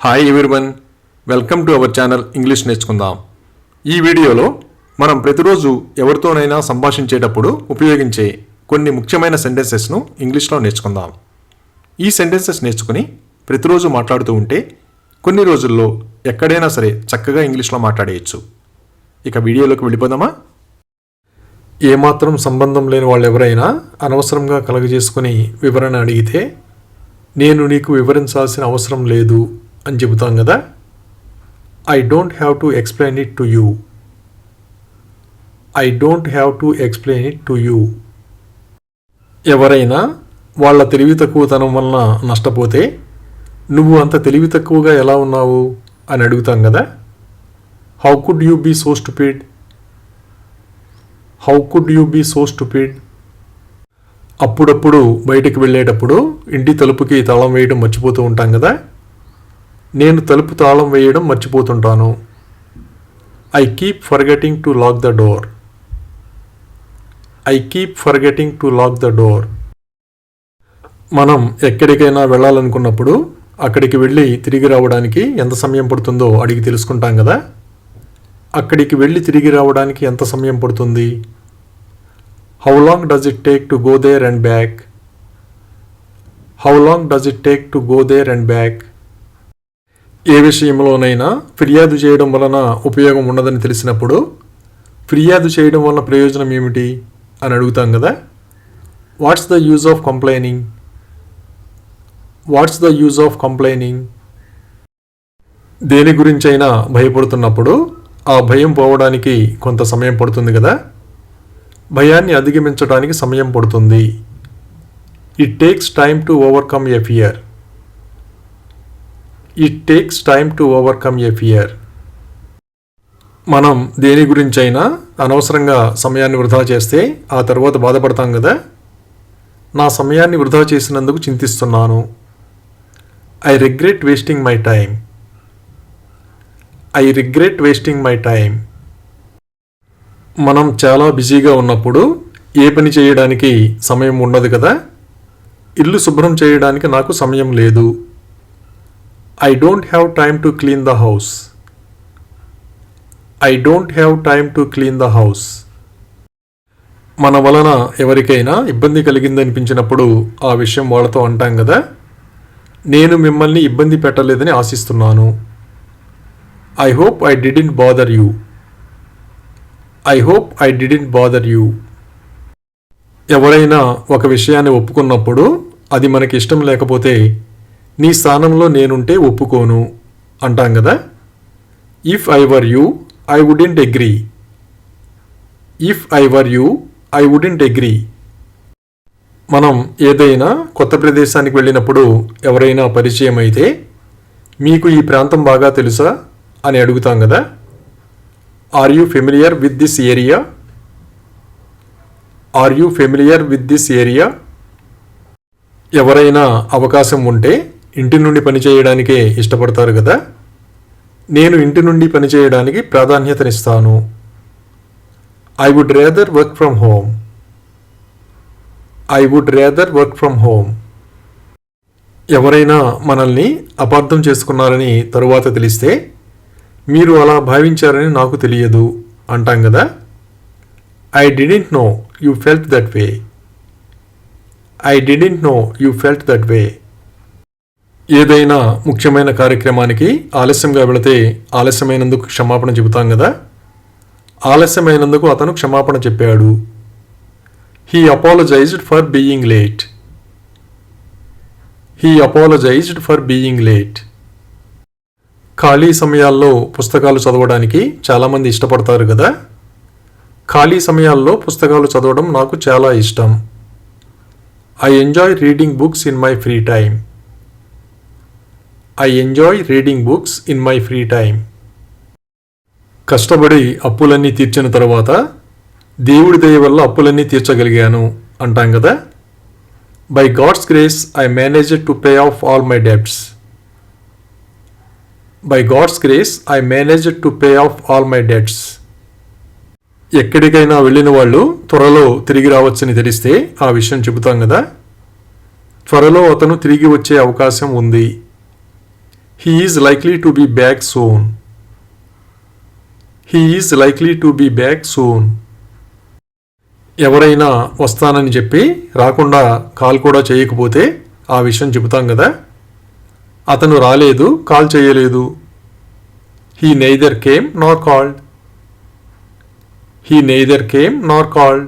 Hi everyone, welcome to our channel English నేర్చుకుందాం. ఈ వీడియోలో మనం ప్రతిరోజు ఎవరితోనైనా సంభాషించేటప్పుడు ఉపయోగించే కొన్ని ముఖ్యమైన సెంటెన్సెస్ను ఇంగ్లీష్లో నేర్చుకుందాం. ఈ సెంటెన్సెస్ నేర్చుకుని ప్రతిరోజు మాట్లాడుతూ ఉంటే కొన్ని రోజుల్లో ఎక్కడైనా సరే చక్కగా ఇంగ్లీష్లో మాట్లాడేయచ్చు. ఇక వీడియోలోకి వెళ్ళిపోదామా? ఏమాత్రం సంబంధం లేని వాళ్ళు ఎవరైనా అనవసరంగా కలగజేసుకుని వివరణ అడిగితే నేను నీకు వివరించాల్సిన అవసరం లేదు అని చెబుతాం కదా. I don't have to explain it to you. I don't have to explain it to you. ఎవరైనా వాళ్ళ తెలివి తక్కువతనం వలన నష్టపోతే నువ్వు అంత తెలివి తక్కువగా ఎలా ఉన్నావు అని అడుగుతాం కదా. How could you be so stupid? How could you be so stupid? అప్పుడప్పుడు బయటికి వెళ్ళేటప్పుడు ఇంటి తలుపుకి తాళం వేయడం మర్చిపోతూ ఉంటాం కదా. నేను తలుపు తాళం వేయడం మర్చిపోతుంటాను. I keep forgetting to lock the door. I keep forgetting to lock the door. మనం ఎక్కడికైనా వెళ్ళాలనుకున్నప్పుడు అక్కడికి వెళ్ళి తిరిగి రావడానికి ఎంత సమయం పడుతుందో అడిగి తెలుసుకుంటాం కదా. అక్కడికి వెళ్ళి తిరిగి రావడానికి ఎంత సమయం పడుతుంది? How long does it take to go there and back? How long does it take to go there and back? ఏ విషయంలోనైనా ఫిర్యాదు చేయడం వలన ఉపయోగం ఉండదని తెలిసినప్పుడు ఫిర్యాదు చేయడం వలన ప్రయోజనం ఏమిటి అని అడుగుతాం కదా. What's the use of complaining? What's the use of complaining? దేని గురించైనా భయపడుతున్నప్పుడు ఆ భయం పోవడానికి కొంత సమయం పడుతుంది కదా. భయాన్ని అధిగమించడానికి సమయం పడుతుంది. It takes time to overcome a fear. It takes time to overcome a fear. మనం దేని గురించైనా అనవసరంగా సమయాన్ని వృధా చేస్తే ఆ తర్వాత బాధపడతాం కదా. నా సమయాన్ని వృధా చేసినందుకు చింతిస్తున్నాను. I regret wasting my time. I regret wasting my time. మనం చాలా బిజీగా ఉన్నప్పుడు ఏ పని చేయడానికి సమయం ఉండదు కదా. ఇల్లు శుభ్రం చేయడానికి నాకు సమయం లేదు. I don't have time to clean the house. I don't have time to clean the house. మన వలన ఎవరికైనా ఇబ్బంది కలిగిందనిపించినప్పుడు ఆ విషయం వాళ్ళతో అంటాం కదా. నేను మిమ్మల్ని ఇబ్బంది పెట్టలేదని ఆశిస్తున్నాను. I hope I didn't bother you. I hope I didn't bother you. ఎవరైనా ఒక విషయాన్ని ఒప్పుకున్నప్పుడు అది మనకి ఇష్టం లేకపోతే నీ స్థానంలో నేనుంటే ఒప్పుకోను అంటాం కదా. If I were you I wouldn't agree. If I were you I wouldn't agree. మనం ఏదైనా కొత్త ప్రదేశానికి వెళ్ళినప్పుడు ఎవరైనా పరిచయం అయితే మీకు ఈ ప్రాంతం బాగా తెలుసా అని అడుగుతాం కదా. Are you familiar with this area? Are you familiar with this area? ఎవరైనా అవకాశం ఉంటే ఇంటి నుండి పనిచేయడానికే ఇష్టపడతారు కదా. నేను ఇంటి నుండి పనిచేయడానికి ప్రాధాన్యతనిస్తాను. I would rather work from home. I would rather work from home. ఎవరైనా మనల్ని అపార్థం చేసుకున్నారని తరువాత తెలిస్తే మీరు అలా భావించారని నాకు తెలియదు అంటాం కదా. I didn't know you felt that way. I didn't know you felt that way. ఏదైనా ముఖ్యమైన కార్యక్రమానికి ఆలస్యంగా వెళితే ఆలస్యమైనందుకు క్షమాపణ చెబుతాం కదా. ఆలస్యమైనందుకు అతను క్షమాపణ చెప్పాడు. He apologised for being late. He apologised for being late. ఖాళీ సమయాల్లో పుస్తకాలు చదవడానికి చాలామంది ఇష్టపడతారు కదా. ఖాళీ సమయాల్లో పుస్తకాలు చదవడం నాకు చాలా ఇష్టం. I enjoy reading books in my free time. I enjoy reading books in my free time. కష్టపడి అప్పులన్నీ తీర్చిన తర్వాత దేవుడి దయ వల్ల అప్పులన్నీ తీర్చగలిగాను అంటాం కదా. By God's grace I managed to pay off all my debts. By God's grace I managed to pay off all my debts. ఎక్కడికైనా వెళ్ళిన వాళ్ళు త్వరలో తిరిగి రావచ్చని తెలిస్తే ఆ విషయం చెబుతాం కదా. త్వరలో అతను తిరిగి వచ్చే అవకాశం ఉంది. He is likely to be back soon. He is likely to be back soon. ఎవరైనా వస్తానని చెప్పి రాకుండా కాల్ కూడా చేయకపోతే ఆ విషయం చెబుతాం కదా. అతను రాలేదు, కాల్ చేయలేదు. He neither came nor called. He neither came nor called.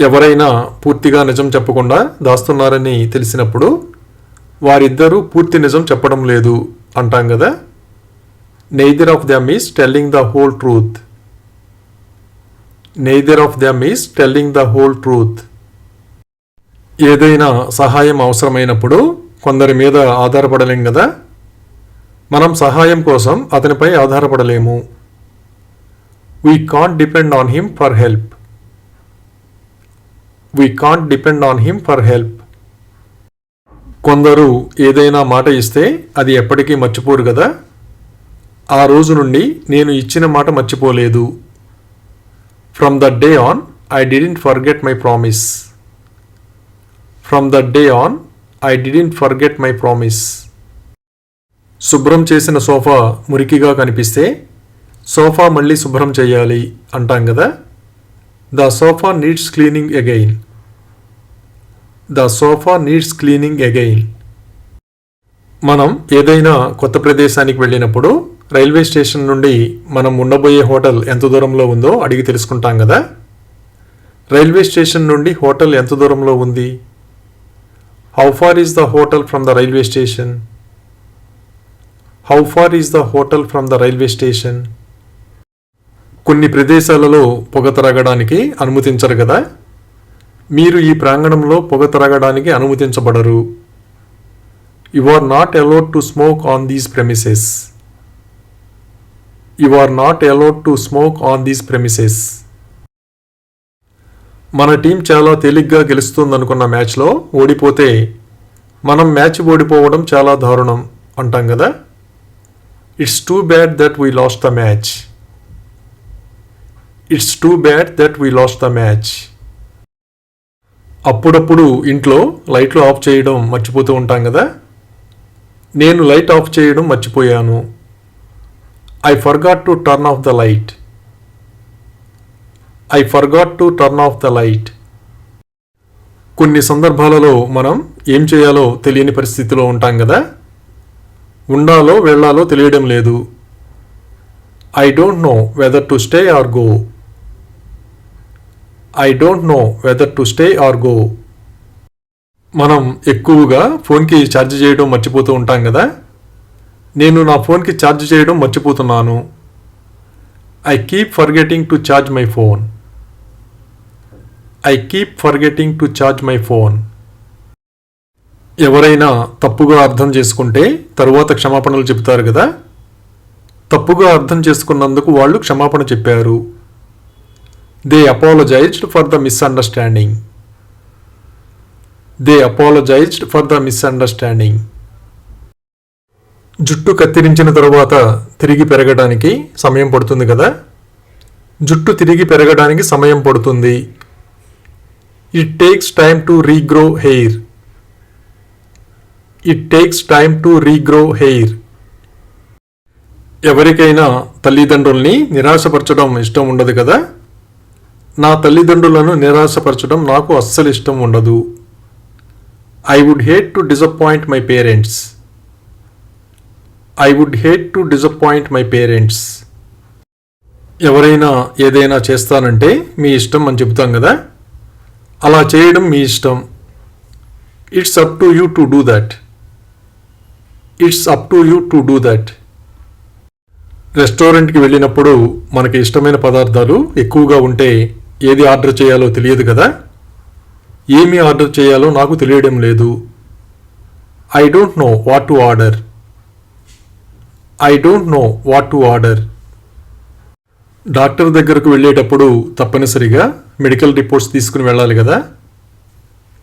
ఎవరైనా పూర్తిగా నిజం చెప్పకుండా దాస్తున్నారని తెలిసినప్పుడు వారిద్దరూ పూర్తి నిజం చెప్పడం లేదు అంటాం కదా. Neither of them is telling the whole truth. Neither of them is telling the whole truth. ఏదైనా సహాయం అవసరమైనప్పుడు కొందరి మీద ఆధారపడలేం కదా. మనం సహాయం కోసం అతనిపై ఆధారపడలేము. We can't depend on him for help. We can't depend on him for help. కొందరు ఏదైనా మాట ఇస్తే అది ఎప్పటికీ మర్చిపోరు కదా. ఆ రోజు నుండి నేను ఇచ్చిన మాట మర్చిపోలేదు. From that day on, I didn't forget my promise. From that day on, I didn't forget my promise. శుభ్రం చేసిన సోఫా మురికిగా కనిపిస్తే సోఫా మళ్ళీ శుభ్రం చేయాలి అంటాం కదా. The sofa needs cleaning again. The sofa needs cleaning again. మనం ఏదైనా కొత్త ప్రదేశానికి వెళ్ళినప్పుడు రైల్వే స్టేషన్ నుండి మనం ఉండబోయే హోటల్ ఎంత దూరంలో ఉందో అడిగి తెలుసుకుంటాం కదా. రైల్వే స్టేషన్ నుండి హోటల్ ఎంత దూరంలో ఉంది? How far is the hotel from the railway station? How far is the hotel from the railway station? కొన్ని ప్రదేశాలలో పొగ త్రాగడానికి అనుమతించరు కదా. మీరు ఈ ప్రాంగణంలో పొగ త్రాగడానికి అనుమతించబడరు. You are not allowed to smoke on these premises. You are not allowed to smoke on these premises. మన టీం చాలా తేలిగ్గా గెలుస్తుందనుకున్న మ్యాచ్లో ఓడిపోతే మనం మ్యాచ్ ఓడిపోవడం చాలా దారుణం అంటాం కదా. It's too bad that we lost the match. It's too bad that we lost the match. అప్పుడప్పుడు ఇంట్లో లైట్లు ఆఫ్ చేయడం మర్చిపోతూ ఉంటాం కదా. నేను లైట్ ఆఫ్ చేయడం మర్చిపోయాను. I forgot to turn off the light. I forgot to turn off the light. కొన్ని సందర్భాలలో మనం ఏం చేయాలో తెలియని పరిస్థితిలో ఉంటాం కదా. ఉండాలో వెళ్ళాలో తెలియడం లేదు. I don't know whether to stay or go. I don't know whether to stay or go. మనం ఎక్కువగా ఫోన్కి ఛార్జ్ చేయడం మర్చిపోతూ ఉంటాం కదా. నేను నా ఫోన్కి ఛార్జ్ చేయడం మర్చిపోతున్నాను. I keep forgetting to charge my phone. I keep forgetting to charge my phone. ఎవరైనా తప్పుగా అర్థం చేసుకుంటే తరువాత క్షమాపణలు చెబుతారు కదా. తప్పుగా అర్థం చేసుకున్నందుకు వాళ్ళు క్షమాపణ చెప్పారు. They apologized for the misunderstanding. They apologized for the misunderstanding. జుట్టు కత్తిరించిన తరువాత తిరిగి పెరగడానికి సమయం పడుతుంది కదా. జుట్టు తిరిగి పెరగడానికి సమయం పడుతుంది. It takes time to regrow hair. It takes time to regrow hair. ఎవరికైనా తల్లిదండ్రుల్ని నిరాశపరచడం ఇష్టం ఉండదు కదా. నా తల్లిదండ్రులను నిరాశపరచడం నాకు అస్సలు ఇష్టం ఉండదు. I would hate to disappoint my parents. I would hate to disappoint my parents. ఎవరైనా ఏదైనా చేస్తానంటే మీ ఇష్టం అని చెబుతాం కదా. అలా చేయడం మీ ఇష్టం. It's up to you to do that. It's up to you to do that. రెస్టారెంట్కి వెళ్ళినప్పుడు మనకి ఇష్టమైన పదార్థాలు ఎక్కువగా ఉంటే ఏది ఆర్డర్ చేయాలో తెలియదు కదా. ఏమి ఆర్డర్ చేయాలో నాకు తెలియడం లేదు. I don't know what to order. I don't know what to order. Doctor దగ్గరకు వెళ్ళేటప్పుడు తప్పనిసరిగా మెడికల్ రిపోర్ట్స్ తీసుకుని వెళ్ళాలి కదా.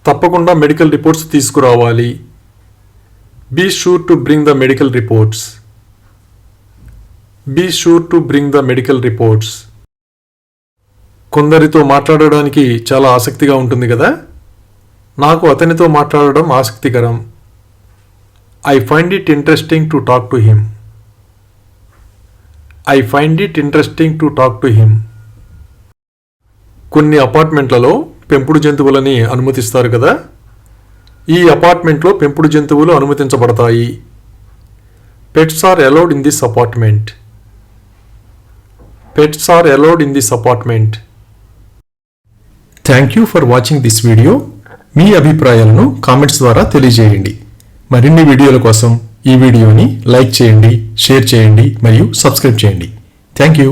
తప్పకుండా మెడికల్ రిపోర్ట్స్ తీసుకురావాలి. Be sure to bring the medical reports. Be sure to bring the medical reports. కొందరితో మాట్లాడడానికి చాలా ఆసక్తిగా ఉంటుంది కదా. నాకు అతనితో మాట్లాడడం ఆసక్తికరం. I find it interesting to talk to him. I find it interesting to talk to him. కొన్ని అపార్ట్మెంట్లలో పెంపుడు జంతువులని అనుమతిస్తారు కదా. ఈ అపార్ట్మెంట్లో పెంపుడు జంతువులు అనుమతించబడతాయి. Pets are allowed in this apartment. Pets are allowed in this apartment. Thank you for watching this video. మీ అభిప్రాయాలను కామెంట్స్ ద్వారా తెలియజేయండి. మరిన్ని వీడియోల కోసం ఈ వీడియోని లైక్ చేయండి, షేర్ చేయండి మరియు సబ్స్క్రైబ్ చేయండి. Thank you.